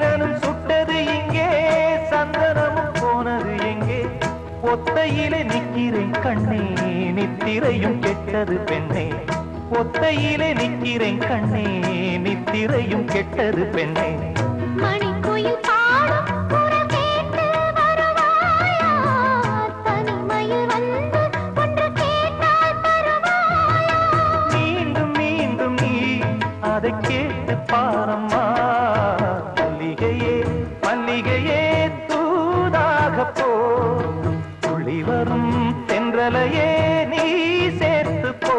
சந்திரனும் சுட்டது இங்கே, சந்தனமும் போனது எங்கே? ஒத்தையிலே நிக்கிறேன் கண்ணே, நித்திரையும் கெட்டது பெண்ணே. ஒத்தையிலே நிக்கிறேன் கண்ணே, நித்திரையும் கெட்டது பெண்ணே. மணிக்குயில் பாடும் குரல் கேட்டு வருவாயா? தனிமையில் வந்து ஒன்று கேட்டால் தருவாயா? மீண்டும் மீண்டும் நீ அதை கேட்டு பாரம்மா. மல்லிகையே மல்லிகையே தூதாக போ, துளி வரும் தென்றலையே நீ சேர்த்து போ.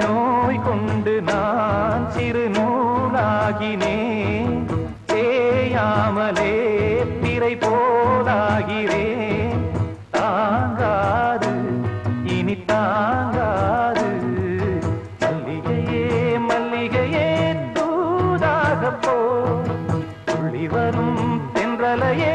நோய் கொண்டு நான் சிறு நூலாகினேன், தேயாமலே பிறை போலாகிறேன். தாங்காது இனி தாங்காது, மல்லிகையே மல்லிகையே தூதாக போ, துளி வரும் தென்றலையே